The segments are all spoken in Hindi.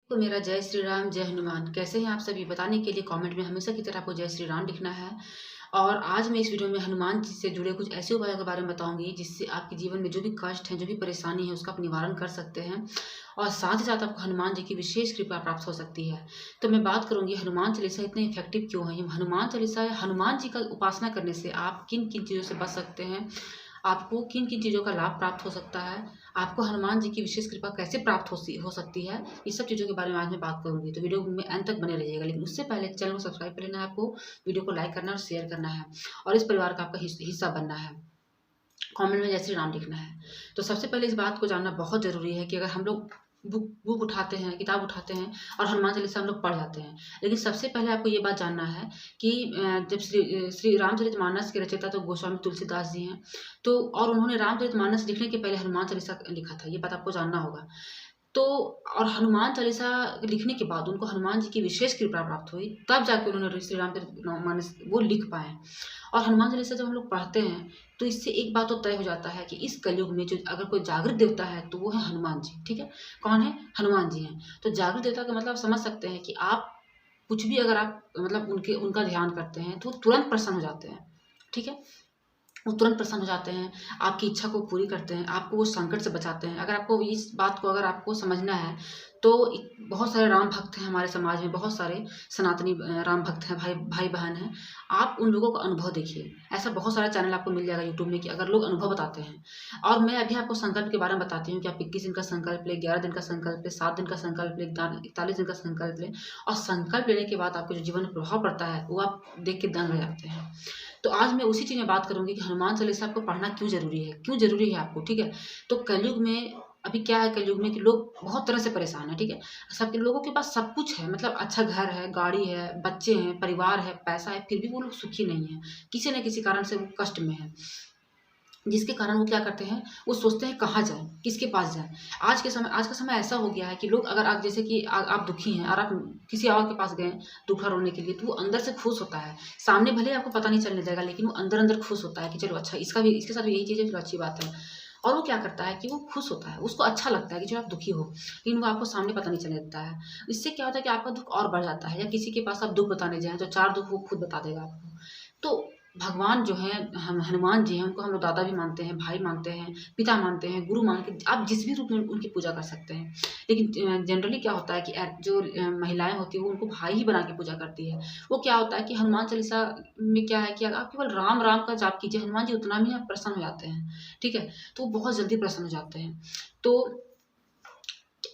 तो मेरा जय श्री राम, जय हनुमान। कैसे हैं आप सभी? बताने के लिए कमेंट में हमेशा की तरह आपको जय श्री राम लिखना है। और आज मैं इस वीडियो में हनुमान जी से जुड़े कुछ ऐसे उपायों के बारे में बताऊंगी जिससे आपके जीवन में जो भी कष्ट है, जो भी परेशानी है, उसका आप निवारण कर सकते हैं। और साथ ही साथ आपको हनुमान जी की विशेष कृपा प्राप्त हो सकती है। तो मैं बात करूंगी हनुमान चालीसा इतने इफेक्टिव क्यों है। ये हनुमान चालीसा, हनुमान जी का उपासना करने से आप किन किन चीज़ों से बच सकते हैं, आपको किन किन चीज़ों का लाभ प्राप्त हो सकता है, आपको हनुमान जी की विशेष कृपा कैसे प्राप्त हो सकती है, इस सब चीज़ों के बारे में आज मैं बात करूंगी। तो वीडियो में अंत तक बने रहिएगा। लेकिन उससे पहले चैनल को सब्सक्राइब कर लेना है, आपको वीडियो को लाइक करना और शेयर करना है, और इस परिवार का आपका हिस्सा बनना है। कमेंट में जय श्री राम लिखना है। तो सबसे पहले इस बात को जानना बहुत ज़रूरी है कि अगर हम लोग बुक बुक उठाते हैं, किताब उठाते हैं और हनुमान चालीसा हम लोग पढ़ जाते हैं, लेकिन सबसे पहले आपको ये बात जानना है कि जब श्री रामचरितमानस के रचयिता तो गोस्वामी तुलसीदास जी हैं, तो और उन्होंने रामचरितमानस लिखने के पहले हनुमान चालीसा लिखा था, ये बात आपको जानना होगा। तो और हनुमान चालीसा लिखने के बाद उनको हनुमान जी की विशेष कृपा प्राप्त हुई, तब जाके उन्होंने श्री रामचरितमानस वो लिख पाए। और हनुमान चालीसा जब हम लोग पढ़ते हैं तो इससे एक बात तो तय हो जाता है कि इस कलयुग में जो अगर कोई जागृत देवता है तो वो है हनुमान जी। ठीक है, कौन है? हनुमान जी हैं। तो जागृत देवता का मतलब आप समझ सकते हैं कि आप कुछ भी अगर आप मतलब उनका ध्यान करते हैं तो तुरंत प्रसन्न हो जाते हैं। ठीक है, वो तुरंत प्रसन्न हो जाते हैं, आपकी इच्छा को पूरी करते हैं, आपको वो संकट से बचाते हैं। अगर आपको इस बात को अगर आपको समझना है तो बहुत सारे राम भक्त हैं हमारे समाज में, बहुत सारे सनातनी राम भक्त हैं, भाई भाई बहन हैं। आप उन लोगों का अनुभव देखिए। ऐसा बहुत सारा चैनल आपको मिल जाएगा यूट्यूब में कि अगर लोग अनुभव बताते हैं। और मैं अभी आपको संकल्प के बारे में बताती हूँ कि आप 21 दिन का संकल्प लें, 11 दिन का संकल्प लें, 7 दिन का संकल्प लें, 41 दिन का संकल्प लें। और संकल्प लेने के बाद आपके जो जीवन में प्रभाव पड़ता है वो आप देख के दंग रह जाते हैं। तो आज मैं उसी चीज़ में बात करूँगी कि हनुमान चालीसा आपको पढ़ना क्यों ज़रूरी है, क्यों ज़रूरी है आपको। ठीक है, तो कलयुग में अभी क्या है, कलयुग में कि लोग बहुत तरह से परेशान हैं। ठीक है, सबके लोगों के पास सब कुछ है, मतलब अच्छा घर है, गाड़ी है, बच्चे हैं, परिवार है, पैसा है, फिर भी वो लोग सुखी नहीं है। किसी न किसी कारण से वो कष्ट में है, जिसके कारण वो क्या करते हैं, वो सोचते हैं कहाँ जाएँ, किसके पास जाएँ। आज का समय ऐसा हो गया है कि लोग अगर आप जैसे कि आप दुखी हैं और आप किसी और के पास गए दुखा रोने के लिए, तो वो अंदर से खुश होता है। सामने भले ही आपको पता नहीं चलने देगा, लेकिन वो अंदर-अंदर खुश होता है कि चलो अच्छा इसके साथ भी यही चीज़ है, चलो अच्छी बात है। और वो क्या करता है कि वो खुश होता है, उसको अच्छा लगता है कि चलो आप दुखी हो, लेकिन वो आपको सामने पता नहीं चलने देता है। इससे क्या होता है कि आपका दुःख और बढ़ जाता है, या किसी के पास आप दुःख बताने जाएँ तो 4 दुःख वो खुद बता देगा आपको। तो भगवान जो हैं, हम हनुमान जी हैं, उनको हम लोग दादा भी मानते हैं, भाई मानते हैं, पिता मानते हैं, गुरु मान के आप जिस भी रूप में उनकी पूजा कर सकते हैं। लेकिन जनरली क्या होता है कि जो महिलाएँ होती हैं वो उनको भाई ही बना के पूजा करती है। वो क्या होता है कि हनुमान चालीसा में क्या है कि आप केवल राम, राम का जाप कीजिए, हनुमान जी उतना में ही आप प्रसन्न हो जाते हैं। ठीक है? तो वो बहुत जल्दी प्रसन्न हो जाते हैं। तो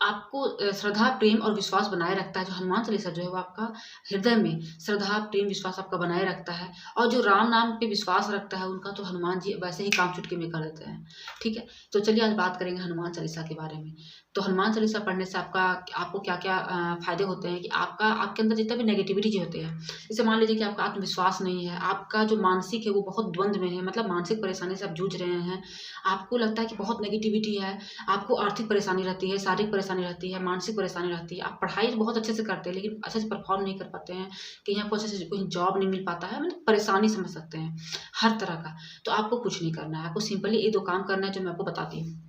आपको श्रद्धा, प्रेम और विश्वास बनाए रखता है। जो हनुमान चालीसा जो है वो आपका हृदय में श्रद्धा, प्रेम, विश्वास आपका बनाए रखता है। और जो राम नाम पे विश्वास रखता है उनका तो हनुमान जी वैसे ही काम चुटकी में कर देते हैं। ठीक है? तो चलिए आज बात करेंगे हनुमान चालीसा के बारे में। तो हनुमान चालीसा पढ़ने से आपको क्या-क्या फ़ायदे होते हैं कि आपके अंदर जितना भी नेगेटिविटी जो होते हैं, जैसे मान लीजिए कि आपका आत्मविश्वास नहीं है, आपका जो मानसिक है वो बहुत द्वंद में है, मतलब मानसिक परेशानी से आप जूझ रहे हैं, आपको लगता है कि बहुत नेगेटिविटी है, आपको आर्थिक परेशानी रहती है, शारीरिक परेशानी रहती है, मानसिक परेशानी रहती है। आप पढ़ाई तो बहुत अच्छे से करते हैं, लेकिन अच्छे से परफ़ॉर्म नहीं कर पाते हैं, कहीं आपको अच्छे से कहीं जॉब नहीं मिल पाता है, मतलब परेशानी समझ सकते हैं, हर तरह का। तो आपको कुछ नहीं करना है, आपको सिंपली ये 2 काम करना है जो मैं आपको बताती हूँ।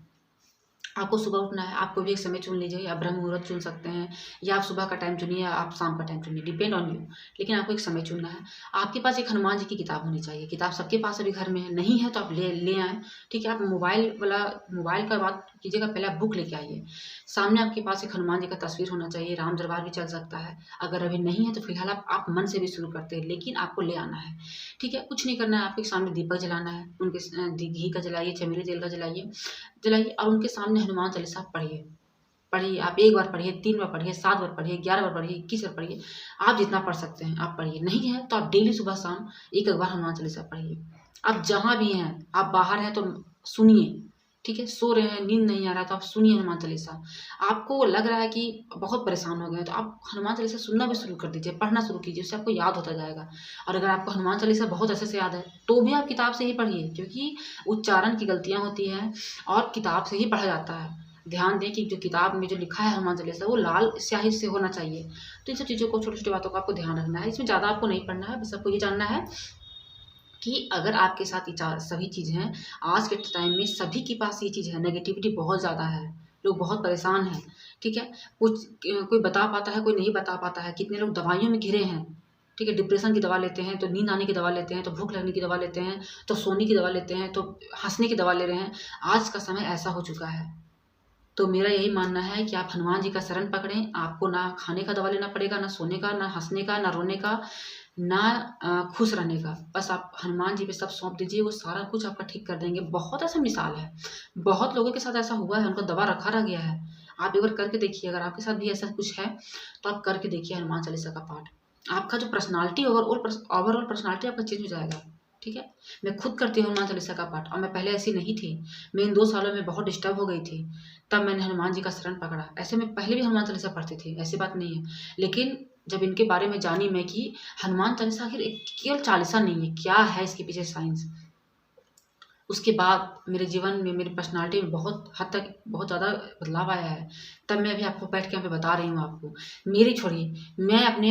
आपको सुबह उठना है, आप कोई भी एक समय चुन लीजिए, या ब्रह्म मुहूर्त चुन सकते हैं, या आप सुबह का टाइम चुनिए, या आप शाम का टाइम चुनिए, डिपेंड ऑन यू। लेकिन आपको एक समय चुनना है। आपके पास एक हनुमान जी की किताब होनी चाहिए। किताब सबके पास अभी घर में है, नहीं है तो आप ले आएँ। ठीक है? आप मोबाइल का बात कीजिएगा, पहले आप बुक लेके आइए। सामने आपके पास एक हनुमान जी का तस्वीर होना चाहिए, राम दरबार भी चल सकता है। अगर अभी नहीं है तो फिलहाल आप मन से भी शुरू करते हैं, लेकिन आपको ले आना है। ठीक है? कुछ नहीं करना है, आपके सामने दीपक जलाना है, उनके घी का जलाइए, चमेली तेल का जलाइए और उनके सामने हनुमान चालीसा पढ़िए। पढ़िए, आप 1 बार पढ़िए, 3 बार पढ़िए, 7 बार पढ़िए, 11 बार पढ़िए, 21 बार पढ़िए। आप जितना पढ़ सकते हैं आप पढ़िए। नहीं है तो आप डेली सुबह-शाम 1-1 बार हनुमान चालीसा पढ़िए। आप जहाँ भी हैं, आप बाहर हैं तो सुनिए। ठीक है? सो रहे हैं, नींद नहीं आ रहा है तो आप सुनिए हनुमान चालीसा। आपको लग रहा है कि बहुत परेशान हो गए हैं तो आप हनुमान चालीसा सुनना भी शुरू कर दीजिए, पढ़ना शुरू कीजिए, उससे आपको याद होता जाएगा। और अगर आपको हनुमान चालीसा बहुत अच्छे से याद है, तो भी आप किताब से ही पढ़िए, क्योंकि उच्चारण की गलतियाँ होती हैं और किताब से ही पढ़ा जाता है। ध्यान दें कि जो किताब में जो लिखा है हनुमान चालीसा वो लाल स्याही से होना चाहिए। तो इन सब चीज़ों को, छोटी-छोटी बातों का आपको ध्यान रखना है। इसमें ज़्यादा आपको नहीं पढ़ना है, बस आपको ये जानना है कि अगर आपके साथ ये सभी चीज़ हैं, आज के टाइम में सभी के पास ये चीज़ है, नेगेटिविटी बहुत ज़्यादा है, लोग बहुत परेशान हैं। ठीक है? कुछ कोई बता पाता है, कोई नहीं बता पाता है। कितने लोग दवाइयों में घिरे हैं, ठीक है? डिप्रेशन की दवा लेते हैं, तो नींद आने की दवा लेते हैं, तो भूख लगने की दवा लेते हैं, तो सोने की दवा लेते हैं, तो हँसने की दवा ले रहे हैं। आज का समय ऐसा हो चुका है। तो मेरा यही मानना है कि आप हनुमान जी का शरण पकड़ें। आपको ना खाने का दवा लेना पड़ेगा, ना सोने का, ना हँसने का, ना रोने का, ना खुश रहने का। बस आप हनुमान जी पे सब सौंप दीजिए, वो सारा कुछ आपका ठीक कर देंगे। बहुत ऐसा मिसाल है, बहुत लोगों के साथ ऐसा हुआ है, उनको दवा रखा रह गया है। आप एक बार करके देखिए, अगर आपके साथ भी ऐसा कुछ है तो आप करके देखिए हनुमान चालीसा का पाठ। आपका जो पर्सनालिटी ओवरऑल पर्सनालिटी आपका चेंज हो जाएगा, ठीक है? मैं खुद करती हूँ हनुमान चालीसा का पाठ, और मैं पहले ऐसी नहीं थी। मैं इन 2 सालों में बहुत डिस्टर्ब हो गई थी, तब मैंने हनुमान जी का शरण पकड़ा। ऐसे मैं पहले भी हनुमान चालीसा पढ़ती थी, ऐसी बात नहीं है। लेकिन जब इनके बारे में जानी मैं कि हनुमान चालीसा आखिर एक केवल चालीसा नहीं है, क्या है इसके पीछे साइंस, उसके बाद मेरे जीवन में, मेरी पर्सनालिटी में बहुत हद तक बहुत ज़्यादा बदलाव आया है। तब मैं अभी आपको बैठ के यहाँ पे बता रही हूँ आपको। मेरी छोड़िए, मैं अपने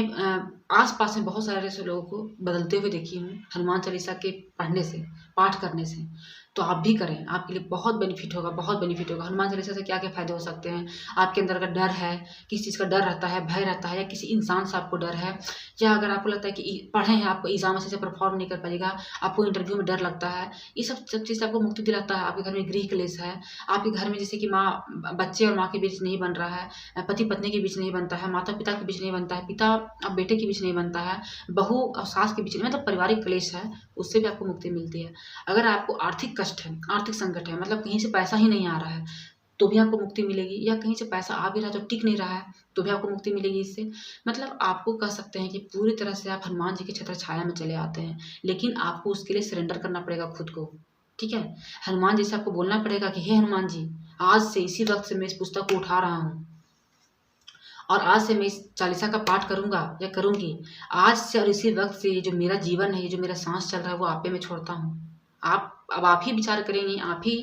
आस-पास में बहुत सारे ऐसे लोगों को बदलते हुए देखी हूँ हनुमान चालीसा के पढ़ने से, पाठ करने से। तो आप भी करें, आपके लिए बहुत बेनिफिट होगा, बहुत बेनिफिट होगा। हनुमान चालीसा से क्या-क्या फ़ायदे हो सकते हैं? आपके अंदर अगर डर है, किसी चीज़ का डर रहता है, भय रहता है, या किसी इंसान से आपको डर है, या अगर आपको लगता है कि पढ़े हैं, आपको एग्ज़ाम अच्छे से परफ़ॉर्म नहीं कर पाइएगा, आपको इंटरव्यू में डर लगता है, ये सब सब चीज़ से आपको मुक्ति दिलाता है। आपके घर में गृह क्लेश है, आपके घर में जैसे कि बच्चे और माँ के बीच नहीं बन रहा है, पति-पत्नी के बीच नहीं बनता है, माता-पिता के बीच नहीं बनता है, पिता और बेटे के बीच नहीं बनता है, बहू और सास के बीच नहीं, मतलब पारिवारिक क्लेश है, उससे भी आपको मुक्ति मिलती है। अगर आपको आर्थिक कष्ट है, आर्थिक संकट है, मतलब कहीं से पैसा ही नहीं आ रहा है, तो भी आपको मुक्ति मिलेगी, या कहीं से पैसा आ भी रहा है तो टिक नहीं रहा है, तो भी आपको मुक्ति मिलेगी इससे। मतलब आपको कह सकते हैं कि पूरी तरह से आप हनुमान जी की छत्र छाया में चले आते हैं, लेकिन आपको उसके लिए सरेंडर करना पड़ेगा खुद को, ठीक है? हनुमान जी से आपको बोलना पड़ेगा कि हे हनुमान जी, आज से इसी वक़्त से मैं इस पुस्तक को उठा रहा हूँ, और आज से मैं इस चालीसा का पाठ करूँगा या करूँगी। आज से और इसी वक़्त से ये जो मेरा जीवन है, ये जो मेरा साँस चल रहा है, वो आप पे मैं छोड़ता हूँ। अब आप ही विचार करेंगी, आप ही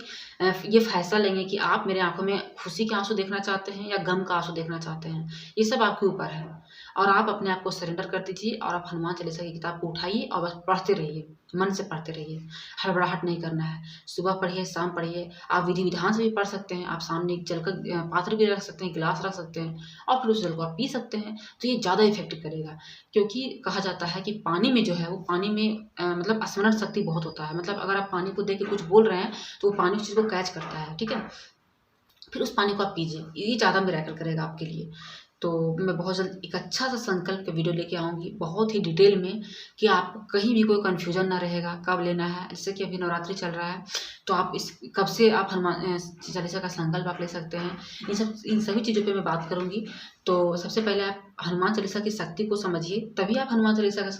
ये फ़ैसला लेंगे कि आप मेरे आँखों में खुशी के आँसू देखना चाहते हैं या गम का आँसू देखना चाहते हैं। ये सब आपके ऊपर है, और आप अपने आप को सरेंडर कर दीजिए, और आप हनुमान चालीसा की किताब को उठाइए और बस पढ़ते रहिए, मन से पढ़ते रहिए। हड़बड़ाहट नहीं करना है। सुबह पढ़िए, शाम पढ़िए। आप विधि-विधान से भी पढ़ सकते हैं। आप सामने एक जल का पात्र भी रख सकते हैं, गिलास रख सकते हैं, और फिर उस जल को आप पी सकते हैं। तो ये ज़्यादा इफ़ेक्ट करेगा, क्योंकि कहा जाता है कि पानी में जो है, वो पानी में मतलब स्मरण शक्ति बहुत होता है। मतलब अगर आप पानी को देख के कुछ बोल रहे हैं, तो वो पानी उस चीज़ को कैच करता है, ठीक है? फिर उस पानी को आप पीजिए, ये ज़्यादा मिरेकल करेगा आपके लिए। तो मैं बहुत जल्द एक अच्छा-सा संकल्प का वीडियो लेके आऊँगी, बहुत ही डिटेल में, कि आपको कहीं भी कोई कन्फ्यूज़न ना रहेगा, कब लेना है। जैसे कि अभी नवरात्रि चल रहा है, तो आप इस कब से आप हनुमान चालीसा का संकल्प आप ले सकते हैं। इन सभी चीज़ों पे मैं बात करूँगी। तो सबसे पहले आप हनुमान चालीसा की शक्ति को समझिए, तभी आप हनुमान चालीसा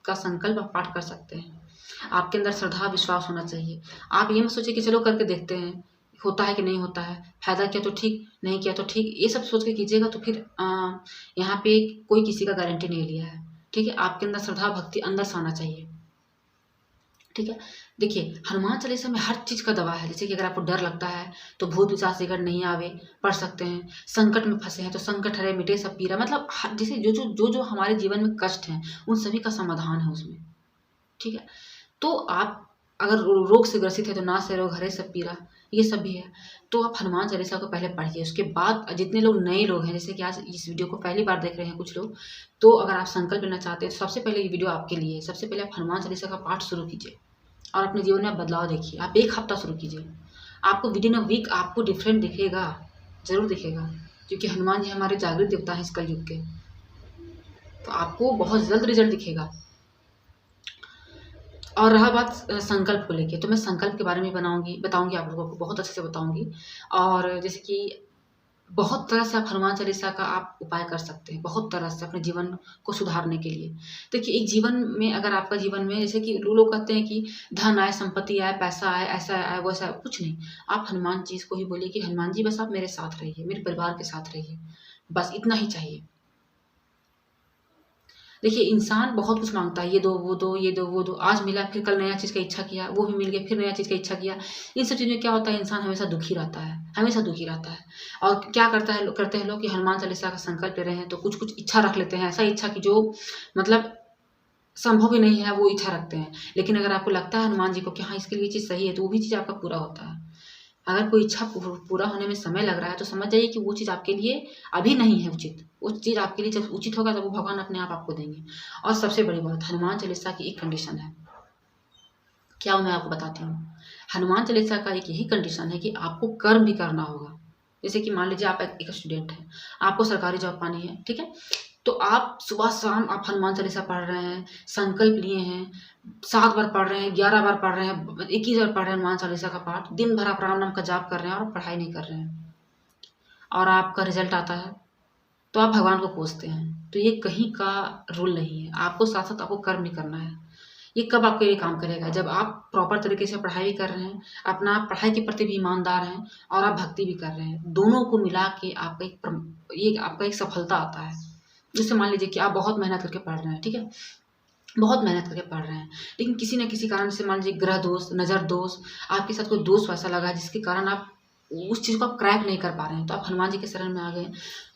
का संकल्प आप पाठ कर सकते हैं। आपके अंदर श्रद्धा, विश्वास होना चाहिए। आप ये मत सोचिए कि चलो करके देखते हैं, होता है कि नहीं होता है, फ़ायदा किया तो ठीक, नहीं किया तो ठीक, ये सब सोच के कीजिएगा तो फिर यहाँ पे कोई किसी का गारंटी नहीं लिया है, ठीक है? आपके अंदर श्रद्धा, भक्ति अंदर से आना चाहिए, ठीक है? देखिए, हनुमान चालीसा में हर चीज़ का दवा है। जैसे कि अगर आपको डर लगता है, तो भूत पिशाच निकट नहीं आवे, पढ़ सकते हैं। संकट में फँसे हैं, तो संकट हरे मिटे सब पीरा, मतलब जैसे जो हमारे जीवन में कष्ट हैं, उन सभी का समाधान है उसमें, ठीक है? तो आप अगर रोग से ग्रसित है, तो नाश से रोग हरे सब पीरा, ये सब भी है। तो आप हनुमान चालीसा को पहले पढ़िए, उसके बाद जितने लोग नए लोग हैं, जैसे कि आज इस वीडियो को पहली बार देख रहे हैं कुछ लोग, तो अगर आप संकल्प लेना चाहते हैं, तो सबसे पहले ये वीडियो आपके लिए है। सबसे पहले आप हनुमान चालीसा का पाठ शुरू कीजिए, और अपने जीवन में आप बदलाव देखिए। आप 1 हफ्ता शुरू कीजिए, आपको विदिन अ वीक आपको डिफरेंट दिखेगा, ज़रूर दिखेगा, क्योंकि हनुमान जी हमारे जागृत देवता हैं इस कलयुग के। तो आपको बहुत जल्द रिज़ल्ट दिखेगा। और रहा बात संकल्प को लेके, तो मैं संकल्प के बारे में बताऊँगी आप लोगों को, बहुत अच्छे से बताऊँगी। और जैसे कि बहुत तरह से आप हनुमान चालीसा का आप उपाय कर सकते हैं, बहुत तरह से अपने जीवन को सुधारने के लिए। देखिए, एक जीवन में, अगर आपका जीवन में, जैसे कि लोग कहते हैं कि धन आए, संपत्ति आए, पैसा आए, ऐसा आए, वैसा आए, कुछ नहीं। आप हनुमान जी को ही बोलिए कि हनुमान जी, बस आप मेरे साथ रहिए, मेरे परिवार के साथ रहिए, बस इतना ही चाहिए। देखिए, इंसान बहुत कुछ माँगता है, ये दो, वो दो, ये दो, वो दो। आज मिला, फिर कल नया चीज़ का इच्छा किया, वो भी मिल गया, फिर नया चीज़ का इच्छा किया। इन सब चीज़ में क्या होता है, इंसान हमेशा दुखी रहता है, हमेशा दुखी रहता है। और क्या करते हैं लोग कि हनुमान चालीसा का संकल्प ले रहे हैं, तो कुछ-कुछ इच्छा रख लेते हैं, ऐसा इच्छा कि जो मतलब संभव ही नहीं है, वो इच्छा रखते हैं। लेकिन अगर आपको लगता है हनुमान जी को कि हाँ, इसके लिए ये चीज़ सही है, तो वो भी चीज़ आपका पूरा होता है। अगर कोई इच्छा पूरा होने में समय लग रहा है तो समझ जाइए कि वो चीज़ आपके लिए अभी नहीं है उचित। वो चीज़ आपके लिए जब उचित होगा तब वो भगवान अपने आप आपको देंगे। और सबसे बड़ी बात, हनुमान चालीसा की एक कंडीशन है, क्या वो मैं आपको बताती हूँ। हनुमान चालीसा का एक यही कंडीशन है कि आपको कर्म भी करना होगा। जैसे कि मान लीजिए आप एक स्टूडेंट हैं, आपको सरकारी जॉब पानी है, ठीक है? तो आप सुबह शाम आप हनुमान चालीसा पढ़ रहे हैं, संकल्प लिए हैं, 7 बार पढ़ रहे हैं, 11 बार पढ़ रहे हैं, 21 बार पढ़ रहे हैं हनुमान चालीसा का पाठ, दिन भर आप राम नाम का जाप कर रहे हैं और आप पढ़ाई नहीं कर रहे हैं और आपका रिजल्ट आता है, तो आप भगवान को कोसते हैं। तो ये कहीं का रूल नहीं है। आपको साथ साथ आपको कर्म भी करना है। ये कब आपके लिए काम करेगा, जब आप प्रॉपर तरीके से पढ़ाई भी कर रहे हैं, अपना पढ़ाई के प्रति भी ईमानदार हैं और आप भक्ति भी कर रहे हैं। दोनों को मिला के आपका ये आपका एक सफलता आता है। जैसे मान लीजिए कि आप बहुत मेहनत करके पढ़ रहे हैं, ठीक है? बहुत मेहनत करके पढ़ रहे हैं, लेकिन किसी न किसी कारण से मान लीजिए ग्रह दोष, नज़र दोष, आपके साथ कोई दोष वैसा लगा है जिसके कारण आप उस चीज़ को आप क्रैक नहीं कर पा रहे हैं, तो आप हनुमान जी के शरण में आ गए।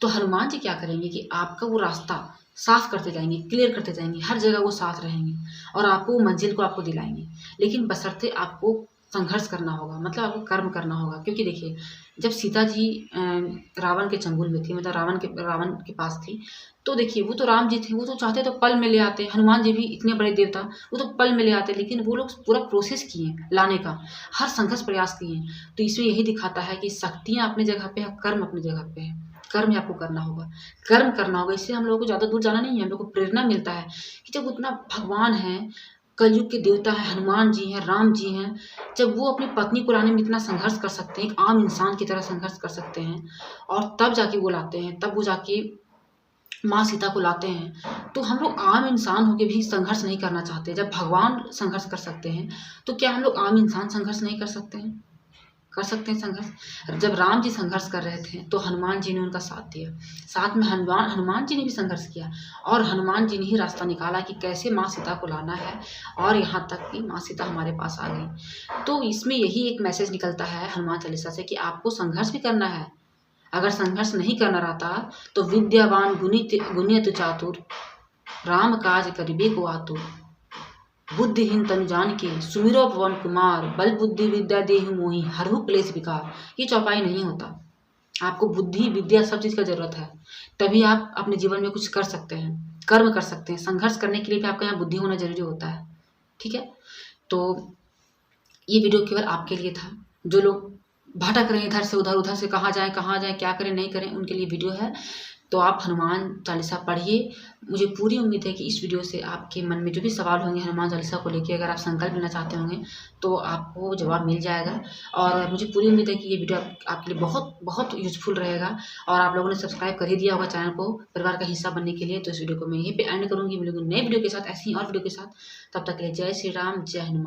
तो हनुमान जी क्या करेंगे कि आपका वो रास्ता साफ करते जाएंगे, क्लियर करते जाएंगे, हर जगह वो साथ रहेंगे और आपको वो मंजिल को आपको दिलाएंगे। लेकिन बशर्ते आपको संघर्ष करना होगा, मतलब आपको कर्म करना होगा। क्योंकि देखिए, जब सीता जी रावण के चंगुल में थी, मतलब रावण के पास थी, तो देखिए वो तो राम जी थे, वो तो चाहते तो पल में ले आते। हनुमान जी भी इतने बड़े देवता, वो तो पल में ले आते, लेकिन वो लोग पूरा प्रोसेस किए लाने का, हर संघर्ष प्रयास किए। तो इसमें यही दिखाता है कि शक्तियाँ अपनी जगह पे है, कर्म अपनी जगह पे है। कर्म ही आपको करना होगा, कर्म करना होगा। इससे हम लोगों को ज़्यादा दूर जाना नहीं है। हम लोग को प्रेरणा मिलता है कि जब उतना भगवान है, कलयुग के देवता है, हनुमान जी हैं, राम जी हैं, जब वो अपनी पत्नी को लाने में इतना संघर्ष कर सकते हैं, एक आम इंसान की तरह संघर्ष कर सकते हैं और तब जाके वो लाते हैं, तब वो जाके माँ सीता को लाते हैं। तो हम लोग आम इंसान होके भी संघर्ष नहीं करना चाहते। जब भगवान संघर्ष कर सकते हैं, तो क्या हम लोग आम इंसान संघर्ष नहीं कर सकते हैं? कर सकते हैं संघर्ष। जब राम जी संघर्ष कर रहे थे, तो हनुमान जी ने उनका साथ दिया। साथ में हनुमान जी ने भी संघर्ष किया और हनुमान जी ने ही रास्ता निकाला कि कैसे माँ सीता को लाना है और यहाँ तक कि माँ सीता हमारे पास आ गई। तो इसमें यही एक मैसेज निकलता है हनुमान चालीसा से कि आपको संघर्ष भी करना है। अगर संघर्ष नहीं करना रहता तो विद्यावान गुणित चातुर, राम काज करिबे को आतुर, बुद्धिहीन तनु जानिके सुमिरो पवन कुमार, बल बुद्धि विद्या देहु मोहि हरहु क्लेश विकार। ये चौपाई नहीं होता। आपको बुद्धि विद्या सब चीज़ का ज़रूरत है, तभी आप अपने जीवन में कुछ कर सकते हैं, कर्म कर सकते हैं। संघर्ष करने के लिए भी आपके यहाँ बुद्धि होना जरूरी होता है, ठीक है? तो ये वीडियो केवल आपके लिए था। जो लोग भटक रहे हैं इधर से उधर, उधर से कहाँ जाएँ, क्या करें नहीं करें, उनके लिए वीडियो है। तो आप हनुमान चालीसा पढ़िए। मुझे पूरी उम्मीद है कि इस वीडियो से आपके मन में जो भी सवाल होंगे हनुमान चालीसा को लेके, अगर आप संकल्प लेना चाहते होंगे तो आपको जवाब मिल जाएगा। और मुझे पूरी उम्मीद है कि ये वीडियो आपके लिए बहुत बहुत यूज़फुल रहेगा। और आप लोगों ने सब्सक्राइब कर ही दिया होगा चैनल को परिवार का हिस्सा बनने के लिए। तो इस वीडियो को मैं यहीं पे एंड करूँगी। मिलूँगी नए वीडियो के साथ, ऐसी ही और वीडियो के साथ। तब तक के लिए जय श्री राम, जय हनुमान।